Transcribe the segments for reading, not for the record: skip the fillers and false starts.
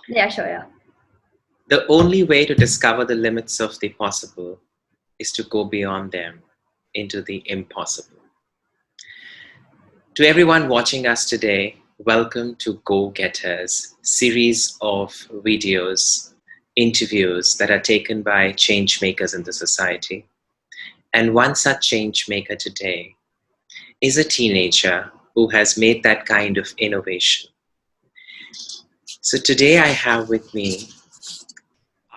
Yeah, sure, yeah. The only way to discover the limits of the possible is to go beyond them into the impossible. To everyone watching us today, welcome to Go Getters, series of videos, interviews that are taken by change makers in the society. And one such change maker today is a teenager who has made that kind of innovation. So today I have with me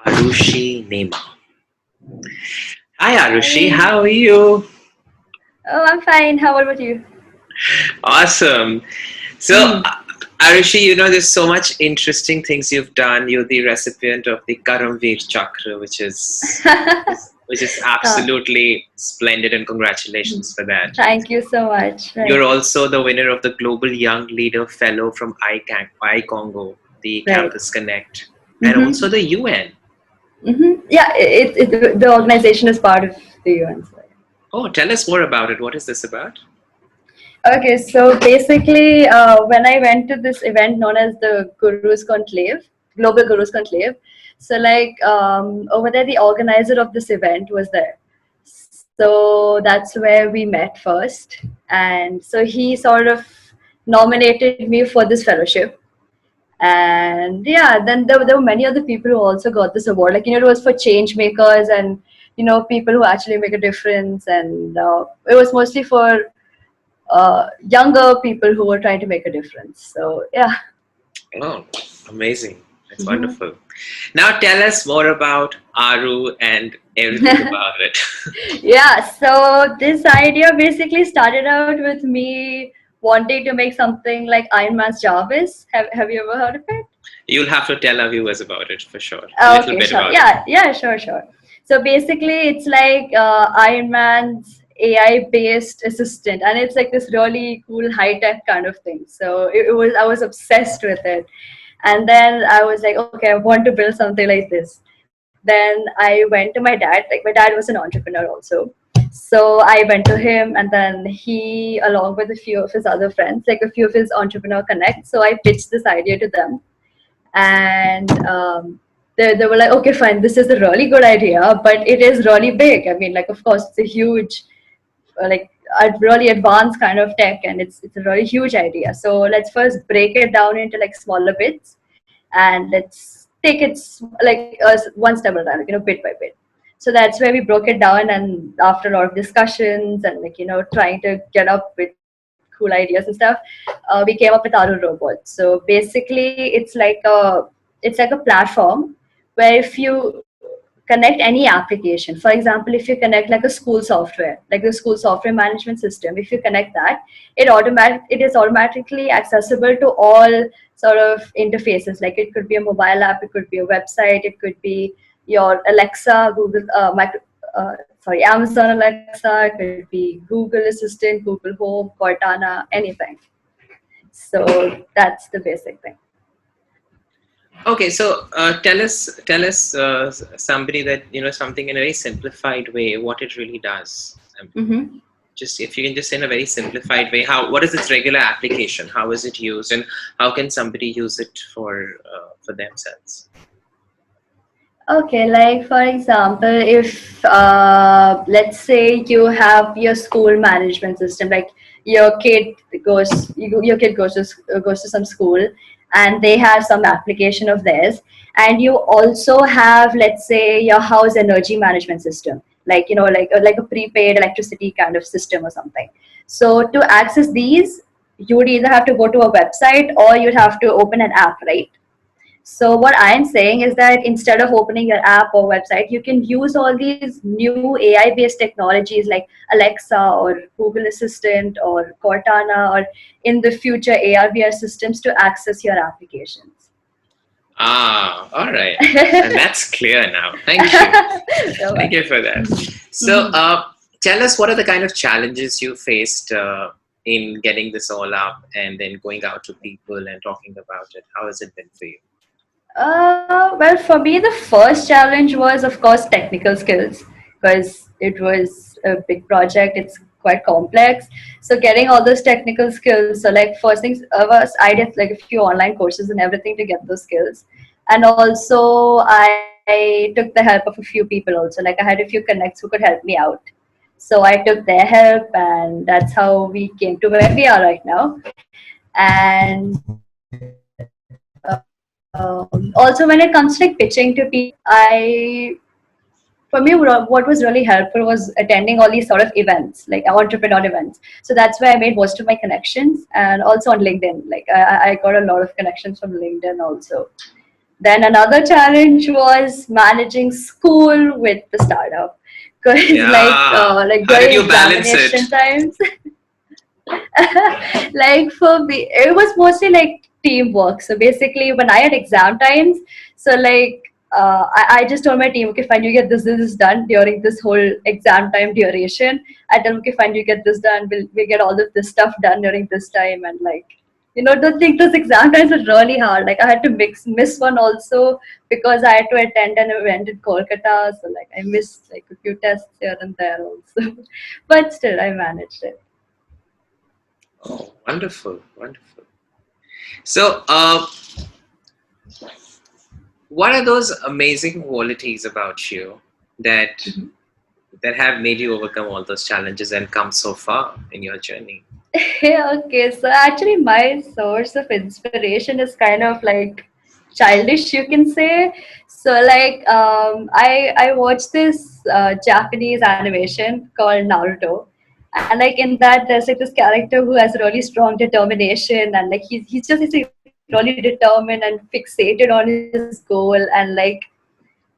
Aarushi Nema. Hi Aarushi, Hi. how are you? Oh, I'm fine. How about you? Awesome. So, Mm-hmm. Arushi, there's so much interesting things you've done. You're the recipient of the Karamveer Chakra, which is uh, absolutely splendid, and congratulations for that. Thank you so much. You're Right, also the winner of the Global Young Leader Fellow from iCongo, the right. Campus Connect, and Mm-hmm. also the UN. Mm-hmm. Yeah, the organization is part of the UN. So. Oh, tell us more about it. What is this about? Okay, so basically, when I went to this event known as the Gurus Conclave, Global Gurus Conclave, so like over there, the organizer of this event was there. So that's where we met first, and so he sort of nominated me for this fellowship. And yeah, then there were many other people who also got this award. Like, it was for change makers and, people who actually make a difference. And it was mostly for younger people who were trying to make a difference. So yeah. Oh, amazing. That's Mhm. wonderful. Now tell us more about Aru and everything about it. Yeah, so this idea basically started out with me wanting to make something like Iron Man's Jarvis. Have you ever heard of it? You'll have to tell our viewers about it for sure. A little Okay, bit sure. about it. Yeah, sure, sure. So basically, it's like Iron Man's AI based assistant, and it's like this really cool high tech kind of thing. So I was obsessed with it. And then I was like, okay, I want to build something like this. Then I went to my dad. Like, my dad was an entrepreneur also. So I went to him, and then he, along with a few of his other friends, like a few of his entrepreneur connects. So I pitched this idea to them, and they were like, okay, fine, this is a really good idea, but it is really big. I mean, like, of course, it's a huge, like, a really advanced kind of tech, and it's a really huge idea. So let's first break it down into like smaller bits, and let's take it like one step at a time, like, bit by bit. So that's where we broke it down, and after a lot of discussions and, like, trying to get up with cool ideas and stuff, we came up with Aru Robot. So basically, it's like a platform where if you connect any application, for example, if you connect like a school software, like the school software management system, if you connect that, it is automatically accessible to all sort of interfaces. Like, it could be a mobile app, it could be a website, it could be your Alexa, Google, Amazon Alexa, it could be Google Assistant, Google Home, Cortana, anything. So that's the basic thing. Okay, so tell us somebody that something in a very simplified way what it really does. Mm-hmm. Just if you can just say in a very simplified way, what is its regular application? How is it used, and how can somebody use it for themselves? Okay, like for example, if let's say you have your school management system, like your kid goes to some school, and they have some application of theirs, and you also have, let's say, your house energy management system, like, like a prepaid electricity kind of system or something. So to access these, you would either have to go to a website or you'd have to open an app, right? So what I'm saying is that instead of opening your app or website, you can use all these new AI-based technologies like Alexa or Google Assistant or Cortana, or in the future AR/VR systems, to access your applications. Ah, all right, and that's clear now. Thank you. So, Thank you for that. So, mhm. tell us what are the kind of challenges you faced in getting this all up and then going out to people and talking about it? How has it been for you? Well, for me, the first challenge was, of course, technical skills, because it was a big project. It's quite complex. So getting all those technical skills. So like first things was I did like a few online courses and everything to get those skills. And also I took the help of a few people also. Like I had a few connects who could help me out. So I took their help, and that's how we came to where we are right now. And also, when it comes to like pitching to people, for me, what was really helpful was attending all these sort of events, like entrepreneur events. So that's where I made most of my connections, and also on LinkedIn. Like I got a lot of connections from LinkedIn also. Then another challenge was managing school with the startup, because Yeah. like How did during you balance it? examination times, like for me, it was mostly like teamwork. So basically, when I had exam times, so like I just told my team, okay, fine, you get this is done during this whole exam time duration. I tell them, okay, fine, you get this done. We'll get all of this stuff done during this time, and like don't think those exam times were really hard. Like I had to miss one also because I had to attend an event in Kolkata. So like I missed like a few tests here and there also, but still I managed it. Oh, wonderful, wonderful. So, what are those amazing qualities about you that that have made you overcome all those challenges and come so far in your journey? Yeah, okay, so actually, my source of inspiration is kind of like childish, you can say. So, like, I watched this Japanese animation called Naruto, and like in that, there's like this character who has really strong determination, and like he's really determined and fixated on his goal, and like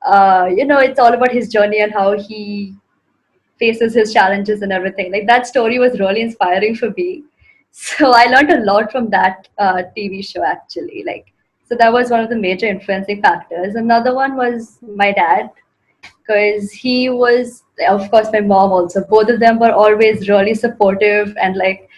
it's all about his journey and how he faces his challenges and everything. Like that story was really inspiring for me. So I learned a lot from that TV show actually. Like so that was one of the major influencing factors. Another one was my dad, because he was, of course, my mom also. Both of them were always really supportive, and like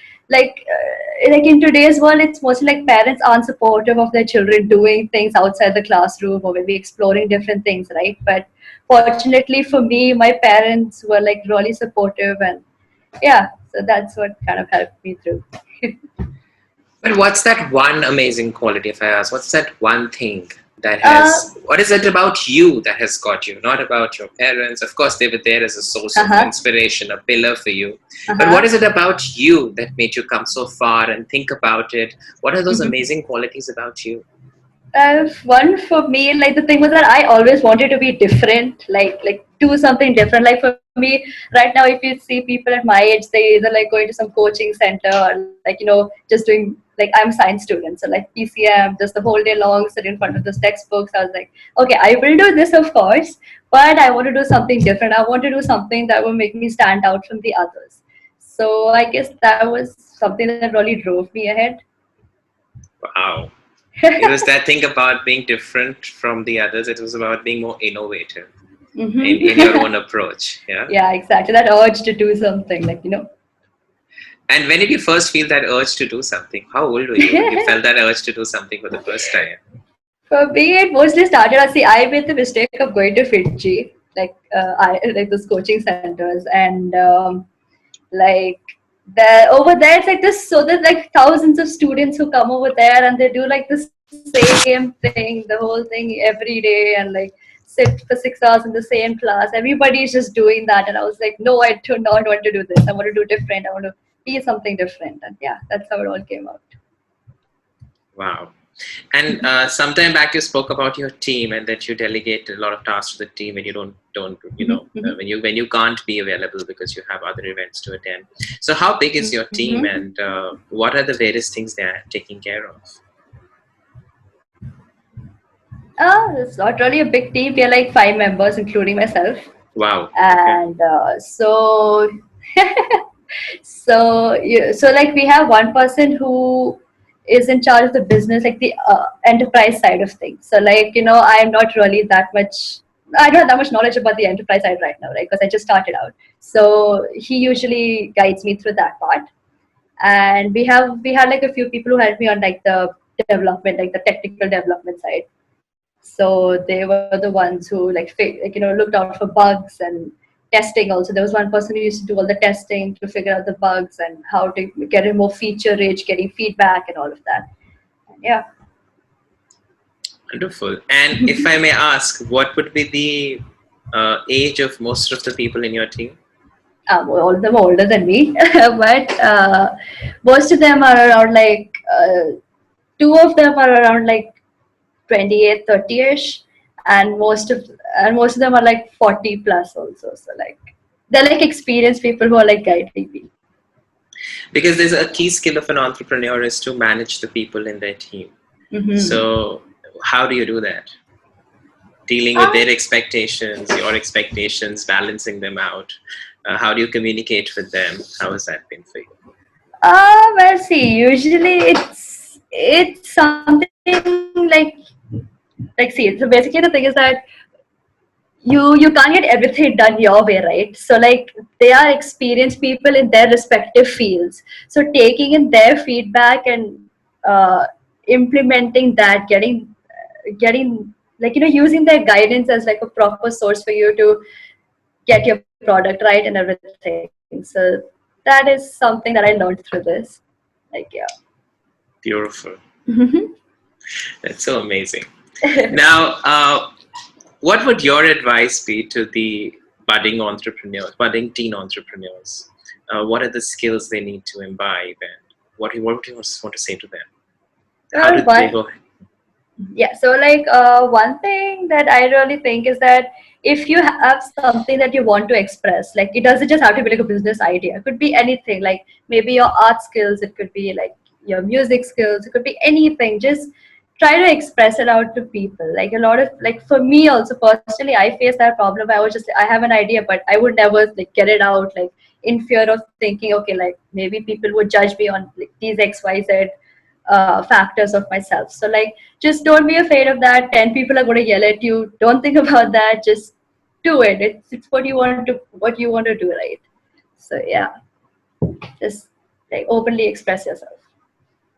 in today's world, it's mostly like parents aren't supportive of their children doing things outside the classroom or maybe exploring different things, right? But fortunately for me, my parents were like really supportive, and yeah, so that's what kind of helped me through. But what's that one amazing quality, if I ask? What's that one thing that uh, what is it about you that has got you? Not about your parents. Of course, they were there as a source of uh-huh, inspiration, a pillar for you. But what uh-huh. is it about you that made you come so far and think about it? What are those amazing qualities about you? One for me, like the thing was that I always wanted to be different, like do something different. Like for me, right now, if you see people at my age, they either like going to some coaching center or like just doing like I'm a science student, so like PCM, just the whole day long, sit in front of those textbooks. I was like, okay, I will do this, of course, but I want to do something different. I want to do something that will make me stand out from the others. So I guess that was something that really drove me ahead. Wow. It was that thing about being different from the others. It was about being more innovative in your own approach. Yeah. Yeah, exactly. That urge to do something, And when did you first feel that urge to do something? How old were you when you felt that urge to do something for the first time? For me, it mostly started. I see. I made the mistake of going to Fiji, I like those coaching centers, and like over there, it's like this. So there's like thousands of students who come over there, and they do like the same thing, the whole thing every day, and like sit for 6 hours in the same class. Everybody's just doing that, and I was like, no, I do not want to do this. I want to do different. I want to be something different, and yeah, that's how it all came out. Wow. And sometime back you spoke about your team and that you delegate a lot of tasks to the team and you don't when you can't be available because you have other events to attend. So how big is your team Mm-hmm. and what are the various things they are taking care of? It's not really a big team. We are like 5 members, including myself. Wow. Okay. And so like we have one person who is in charge of the business, like the enterprise side of things. So like I'm not really that much. I don't have that much knowledge about the enterprise side right now, right? Because I just started out. So he usually guides me through that part. And we had like a few people who helped me on like the development, like the technical development side. So they were the ones who looked out for bugs and testing also. There was one person who used to do all the testing to figure out the bugs and how to get it more feature rich, getting feedback and all of that. Yeah. Wonderful. And if I may ask, what would be the age of most of the people in your team? All of them are older than me, but most of them are around like two of them are around like 28, 30ish, and most of them are like 40 plus also. So like they're like experienced people who are like guiding me. Because there's a key skill of an entrepreneur is to manage the people in their team. So how do you do that? Dealing with their expectations, your expectations, balancing them out. How do you communicate with them? How has that been for you? Well, see, usually it's something like see. So basically, the thing is that you can't get everything done your way, right? So like they are experienced people in their respective fields. So taking in their feedback and implementing that, getting like using their guidance as like a proper source for you to get your product right and everything. So that is something that I learned through this. Like yeah. Beautiful. That's so amazing. Now, what would your advice be to the budding entrepreneurs, budding teen entrepreneurs? What are the skills they need to imbibe, and what do you want to say to them? How did they go? Yeah, so like one thing that I really think is that if you have something that you want to express, like it doesn't just have to be like a business idea. It could be anything, like maybe your art skills, it could be like your music skills, it could be anything. Just try to express it out to people. Like a lot of like for me also personally, I face that problem. I have an idea, but I would never like get it out, like in fear of thinking, okay, like maybe people would judge me on like these XYZ factors of myself. So like just don't be afraid of that. 10 people are going to yell at you. Don't think about that. Just do it. It's what you want to do, right? So yeah, just like openly express yourself.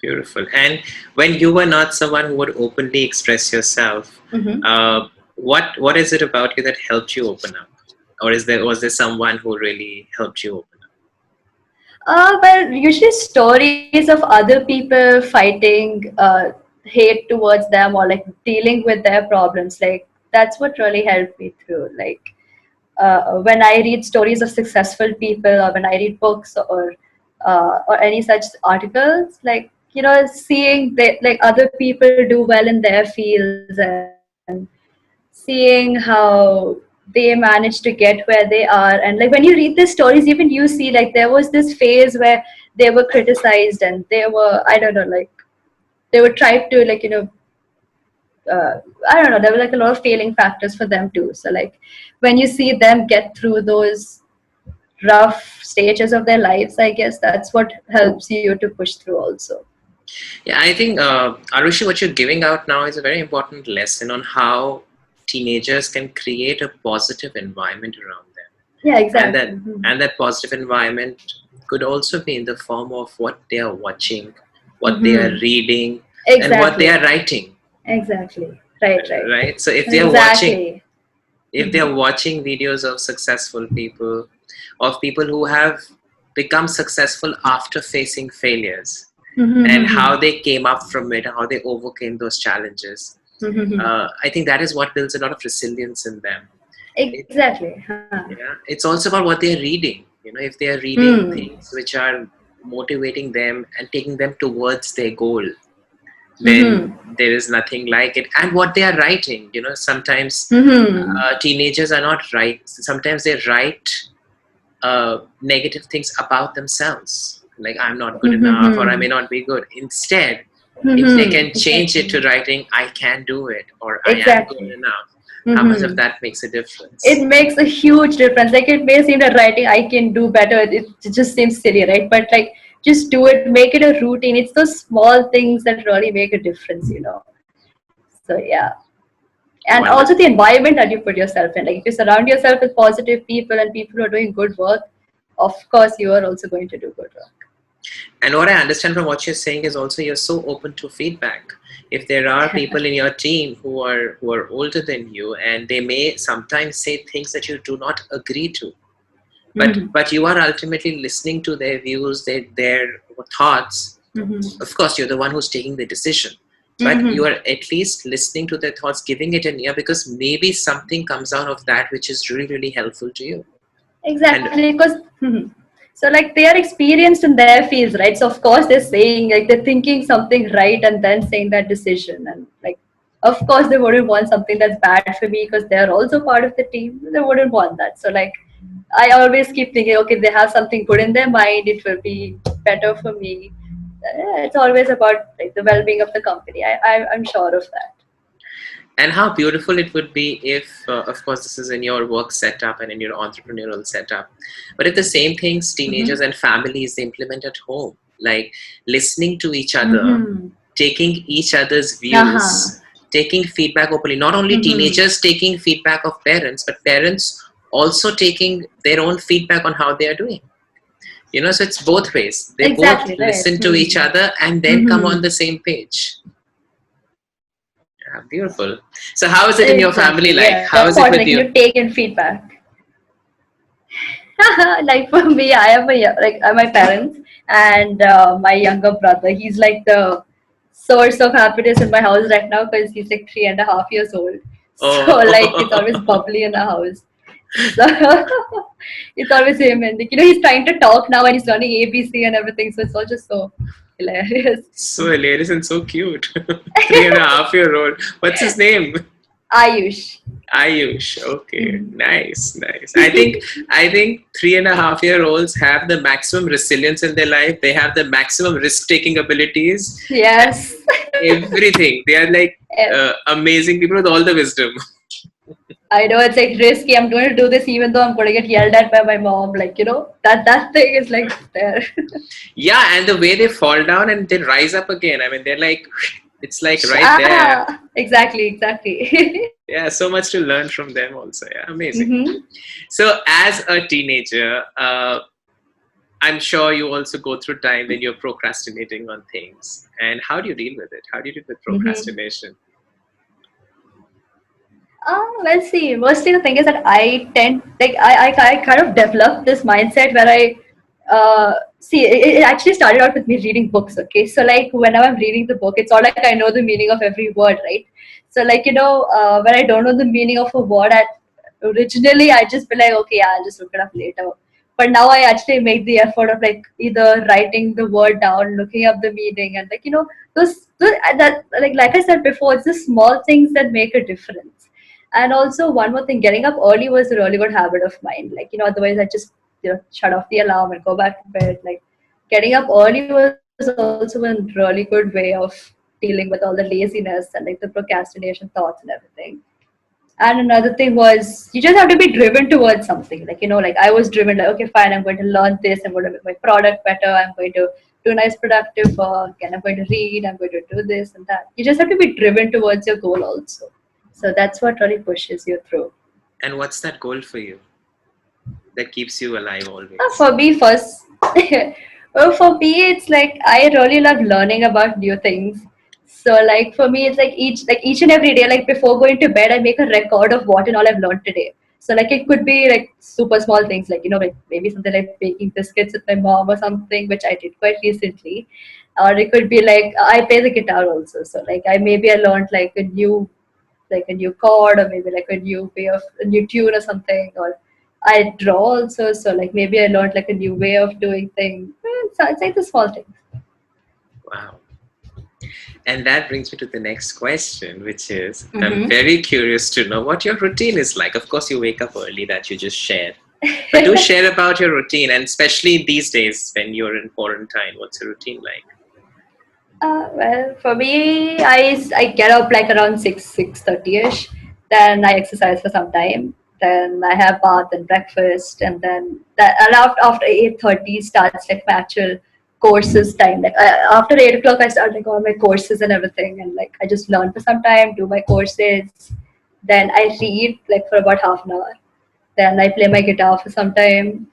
Beautiful. And when you were not someone who would openly express yourself, what is it about you that helped you open up, or was there someone who really helped you open up? Well, usually stories of other people fighting hate towards them or like dealing with their problems. Like that's what really helped me through. Like when I read stories of successful people, or when I read books or any such articles, like seeing that like other people do well in their fields and seeing how they managed to get where they are, and like when you read these stories, even you see like there was this phase where they were criticized and they were, I don't know, like they were tried to like I don't know, there were like a lot of failing factors for them too. So like when you see them get through those rough stages of their lives, I guess that's what helps you to push through also. Yeah, I think Aarushi, what you're giving out now is a very important lesson on how teenagers can create a positive environment around them. Yeah, exactly. And that positive environment could also be in the form of what they are watching, what they are reading, and what they are writing. Exactly. Right. So if they are watching videos of successful people, of people who have become successful after facing failures, and how they came up from it, how they overcame those challenges, I think that is what builds a lot of resilience in them. Exactly. Yeah, it's also about what they're reading. If they are reading things which are motivating them and taking them towards their goal, then there is nothing like it. And what they are writing, sometimes teenagers are not right. Sometimes they write negative things about themselves, like I'm not good enough, or I may not be good. Instead, if they can change it to writing, I can do it, or I am good enough, how much of that makes a difference? It makes a huge difference. Like it may seem that writing I can do better, it just seems silly, right? But like just do it, make it a routine. It's those small things that really make a difference. So yeah. And also the environment that you put yourself in. Like if you surround yourself with positive people and people who are doing good work, of course you are also going to do good work. And what I understand from what you're saying is also you're so open to feedback. if there are people in your team who are older than you, and they may sometimes say things that you do not agree to, but you are ultimately listening to their views, their thoughts. Of course, you're the one who's taking the decision, but you are at least listening to their thoughts, giving it an ear, because maybe something comes out of that which is really, really helpful to you. Exactly, because so like they are experienced in their fields, right? So of course they're saying, like, they're thinking something right and then saying that decision, and like of course they wouldn't want something that's bad for me because they're also part of the team. They wouldn't want that. So like I always keep thinking, okay, they have something good in their mind, it will be better for me. It's always about like the well-being of the company. I'm sure of that. And how beautiful it would be if, of course, this is in your work setup and in your entrepreneurial setup, but if the same things teenagers and families implement at home, like listening to each other, taking each other's views, taking feedback openly, not only teenagers taking feedback of parents, but parents also taking their own feedback on how they are doing. So it's both ways. They Exactly, both right. listen to each other and then come on the same page. Yeah, beautiful. So how is it in your family Exactly, like? yeah. How Of is it course, with like you? take in feedback. Like for me, I have my parents and my younger brother. He's like the source of happiness in my house right now because he's like 3.5 years old. So like it's always Oh, bubbly in the house. So it's always him, and like, he's trying to talk now and he's learning ABC and everything. So it's all just so hilarious. so hilarious and so cute. 3.5-year-old. What's his name? Ayush. Ayush. Okay, nice, nice. I think 3.5-year-olds have the maximum resilience in their life. They have the maximum risk-taking abilities. Yes. Everything. They are like amazing people with all the wisdom. I know it's like risky. I'm going to do this even though I'm going to get yelled at by my mom. Like, that thing is like there. Yeah, and the way they fall down and they rise up again. I mean, they're like, it's like right there. Exactly. Yeah, so much to learn from them also. Yeah, amazing. So as a teenager, I'm sure you also go through time when you're procrastinating on things. And how do you deal with it? How do you deal with procrastination? Well, see, mostly the thing is that I tend, like, I kind of developed this mindset where see, it actually started out with me reading books, okay? So, like, whenever I'm reading the book, it's all like I know the meaning of every word, right? So, like, when I don't know the meaning of a word, originally I just be like, okay, yeah, I'll just look it up later. But now I actually make the effort of like either writing the word down, looking up the meaning, and like those that like I said before, it's the small things that make a difference. And also one more thing, getting up early was a really good habit of mine. Like otherwise I just shut off the alarm and go back to bed. Like getting up early was also a really good way of dealing with all the laziness and like the procrastination thoughts and everything. And another thing was you just have to be driven towards something. Like, like I was driven like, okay, fine, I'm going to learn this, I'm going to make my product better, I'm going to do nice productive work, and I'm going to read, I'm going to do this and that. You just have to be driven towards your goal also. So that's what really pushes you through. And what's that goal for you that keeps you alive always? For me, first, well, for me, it's like I really love learning about new things. So, like for me, it's like each and every day, like before going to bed, I make a record of what and all I've learned today. So, like it could be like super small things, like like maybe something like baking biscuits with my mom or something, which I did quite recently. Or it could be like I play the guitar also. So, like I learned like a new chord, or maybe like a new tune or something. Or I draw also, so like maybe I learned like a new way of doing things. So it's like the small things. Wow. And that brings me to the next question, which is I'm very curious to know what your routine is like. Of course, you wake up early, that you just shared. But do share about your routine, and especially these days when you're in quarantine, what's your routine like? Well, for me, I get up like around 6:30 ish. Then I exercise for some time. Then I have bath and breakfast, and then and after 8:30 starts like my actual courses time. Like after 8 o'clock, I start like all my courses and everything, and like I just learn for some time, do my courses. Then I read like for about half an hour. Then I play my guitar for some time.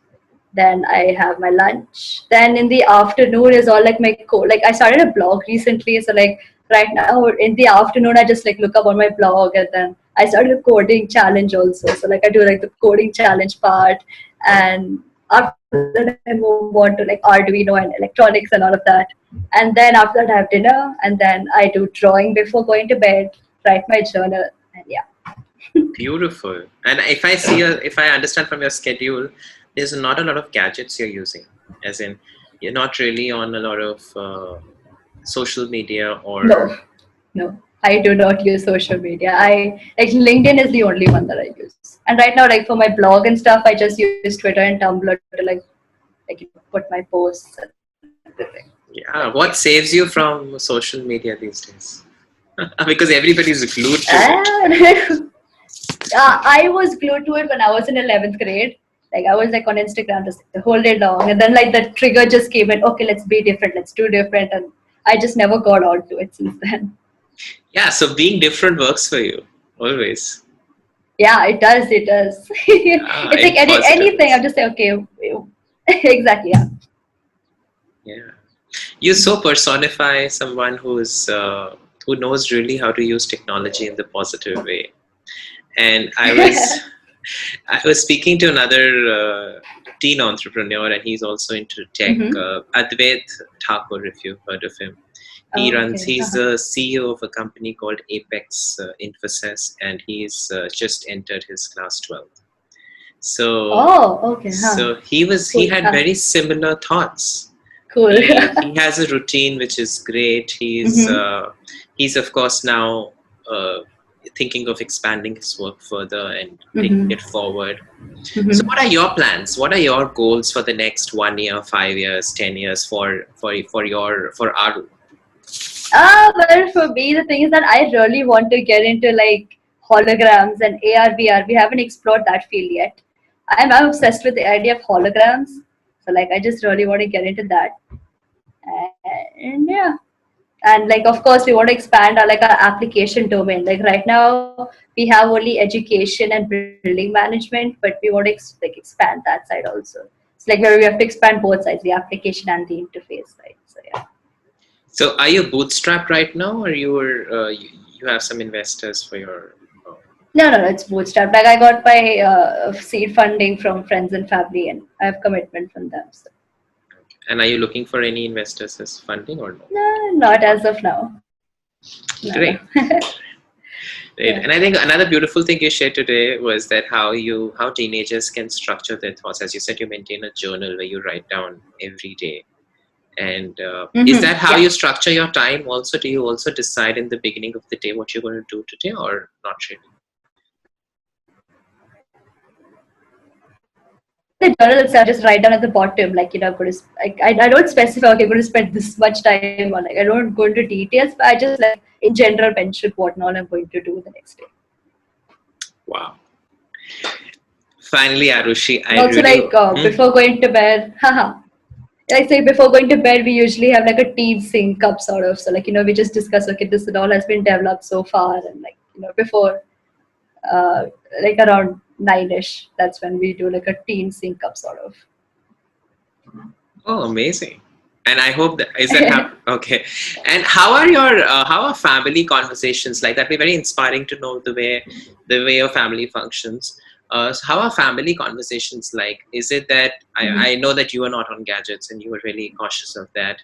Then I have my lunch. Then in the afternoon is all like my like I started a blog recently, so like right now in the afternoon I just like look up on my blog, and then I started a coding challenge also. So like I do like the coding challenge part, and after that I move on to like Arduino and electronics and all of that. And then after that I have dinner, and then I do drawing before going to bed, write my journal, and yeah. Beautiful. And if I understand from your schedule, there's not a lot of gadgets you're using. As in, you're not really on a lot of social media or. No, no, I do not use social media. I like LinkedIn is the only one that I use. And right now, like for my blog and stuff, I just use Twitter and Tumblr to put my posts and everything. Like Yeah, yeah. what saves you from social media these days? Because everybody's glued to it. And I was glued to it when I was in 11th grade. Like I was like on Instagram just the whole day long, and then like the trigger just came in. Okay, let's be different. Let's do different, and I just never got on to it since then. Yeah, so being different works for you always. Yeah, it does. It does. It's like In positive anything. ways. I'm just like, okay, exactly. Yeah. Yeah, you so personify someone who knows really how to use technology in the positive way. And I was speaking to another teen entrepreneur, and he's also into tech. Mm-hmm. Advait Thakur, if you've heard of him. Okay. He's the CEO of a company called Apex Infosys, and he's just entered his class 12. So, Oh, okay. Huh. he Cool. had very similar thoughts. Cool. He has a routine which is great. Mm-hmm. He's of course now thinking of expanding his work further and taking Mm-hmm. it forward. So, Mm-hmm. what are your plans? What are your goals for the next 1 year, 5 years, 10 years for Aru? Well, for me, the thing is that I really want to get into like holograms and AR, VR. We haven't explored that field yet. I'm obsessed with the idea of holograms. So like, I just really want to get into that. And yeah, and like of course we want to expand our like our application domain. Like right now we have only education and building management, but we want to like expand that side also. It's like where we have to expand both sides, the application and the interface side. So yeah. So, are you bootstrapped right now, or you have some investors for your? No, it's bootstrap. Like I got my seed funding from friends and family, and I have commitment from them. So And are you looking for any investors as funding or no? no, not as of now. No, no. Great. Great. Yeah. And I think another beautiful thing you shared today was that how teenagers can structure their thoughts. As you said, you maintain a journal where you write down every day. And is Mm-hmm. that how Yeah. you structure your time? Also, do you also decide in the beginning of the day what you're going to do today, or not really? In the journal itself, just write down at the bottom, like I'm going to I don't specify. Okay, I'm going to spend this much time on. Like I don't go into details, but I just like in general mention what all I'm going to do the next day. Wow. Finally, Aarushi, And I also really. like before going to bed, haha. Like say before going to bed, we usually have like a teen sync up sort of. So like we just discuss okay, this and all has been developed so far, and like before uh, like around 9ish, that's when we do like a teen sync up sort of. Oh, amazing. And I hope that is that okay. And how are family conversations like that? Be very inspiring to know the way your family functions. So how are family conversations like? Is it that I know that you are not on gadgets and you are really cautious of that.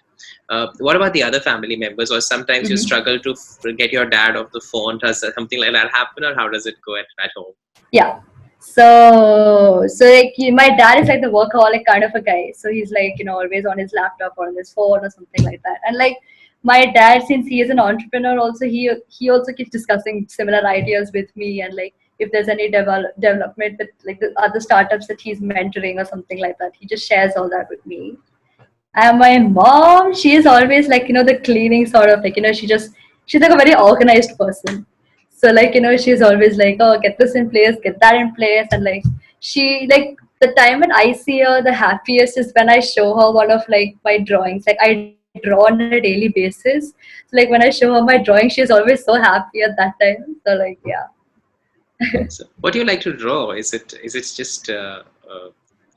What about the other family members? Or sometimes you Mm-hmm. struggle to get your dad off the phone. Does something like that happen, or how does it go at home? Yeah. So like my dad is like the workaholic kind of a guy. So he's like always on his laptop or on his phone or something like that. And like my dad, since he is an entrepreneur, also he also keeps discussing similar ideas with me, and like if there's any development with like the other startups that he's mentoring or something like that, he just shares all that with me. And my mom, she is always like, the cleaning sort of like, she's like a very organized person. So like, she's always like, oh, get this in place, get that in place. And like, she, like, the time when I see her the happiest is when I show her one of like my drawings. Like, I draw on a daily basis. So like, when I show her my drawing, she's always so happy at that time. So like, yeah. So, what do you like to draw? Is it just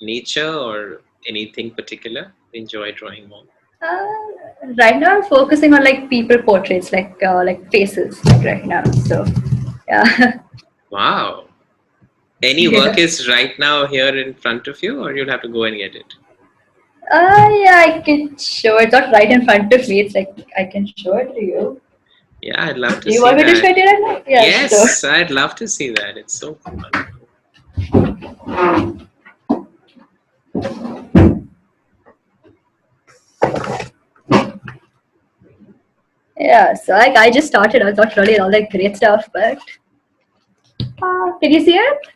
nature or anything particular? You enjoy drawing more? Right now, I'm focusing on like people portraits, like faces, like right now. So, yeah, Wow. Any work yeah. is right now here in front of you, or you'll have to go and get it? Yeah, I can show it. It's not right in front of me. It's like I can show it to you. Yeah, I'd love Do to you see want me to show that. it to you right now? Yeah, sure. Yes, I'd love to see that. It's so wonderful. Yeah, so like I just started. I was not really all like great stuff, but can you see it?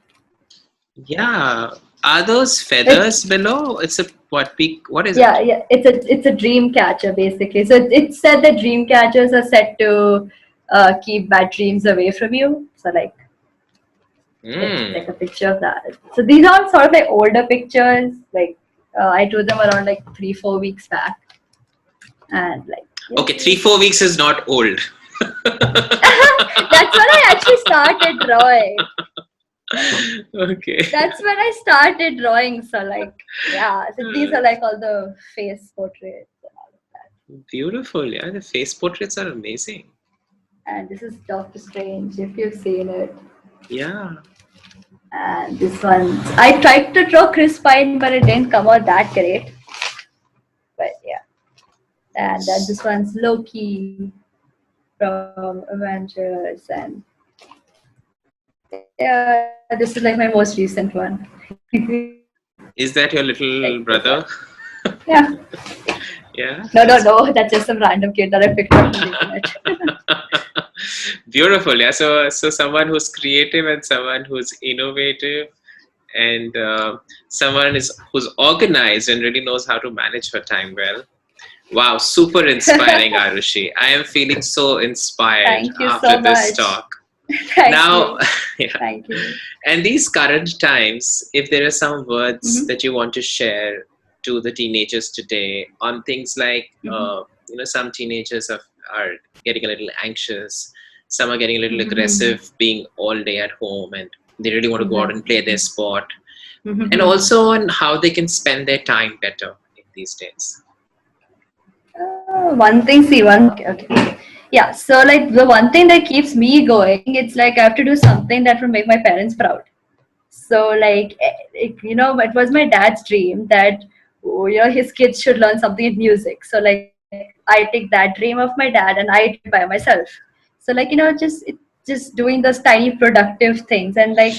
Yeah. Are those feathers It's below? It's a what peak? What is yeah, it? yeah. It's a dream catcher basically. So it said that dream catchers are set to keep bad dreams away from you. So like it's like Hmm. a picture of that. So these are sort of like older pictures. Like I drew them around like 3-4 weeks back, and like yeah. Okay, 3-4 weeks is not old. That's when I actually started drawing. Okay. That's when I started drawing. So like yeah, so these are like all the face portraits and all of that. Beautiful. Yeah, the face portraits are amazing. And this is Doctor Strange, if you've seen it. Yeah. And this one, I tried to draw Chris Pine, but it didn't come out that great. But yeah. And then this one's Loki from Avengers, and yeah, this is like my most recent one. Is that your Like this little one. brother? Yeah. Yeah. No, no, no. That's just some random kid that I picked up from the internet. Beautiful. Yeah. So someone who's creative and someone who's innovative and someone who's organized and really knows how to manage her time well. Wow, super inspiring, Aarushi. I am feeling so inspired Thank you so after this much. talk. Thank Now, you. yeah. Thank you. And these current times, if there are some words Mm-hmm. that you want to share to the teenagers today on things like, Mm-hmm. some teenagers are getting a little anxious, some are getting a little Mm-hmm. aggressive being all day at home and they really want to go out and play their Exactly. sport, and Mm-hmm. also on how they can spend their time better in these days. One thing, see, okay. Yeah, so like the one thing that keeps me going, it's like I have to do something that will make my parents proud. So like, it was my dad's dream that his kids should learn something in music. So like, I take that dream of my dad and I do it by myself. So like, just doing those tiny productive things, and like,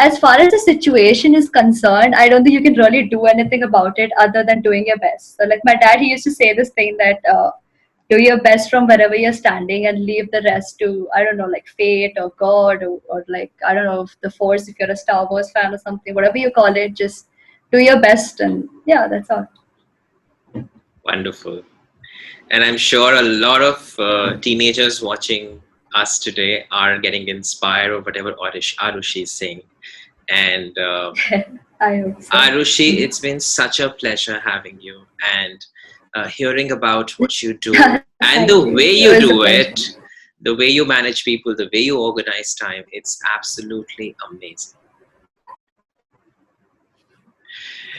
as far as the situation is concerned, I don't think you can really do anything about it other than doing your best. So like my dad, he used to say this thing that do your best from wherever you're standing and leave the rest to, I don't know, like fate or God, or like, I don't know, the force, if you're a Star Wars fan or something, whatever you call it, just do your best, and yeah, that's all. Wonderful. And I'm sure a lot of teenagers watching us today are getting inspired or whatever Aarushi is saying. And I hope so. Aarushi, it's been such a pleasure having you and hearing about what you do and Thank the you. way It you was a do pleasure. it, the way you manage people, the way you organize time. It's absolutely amazing.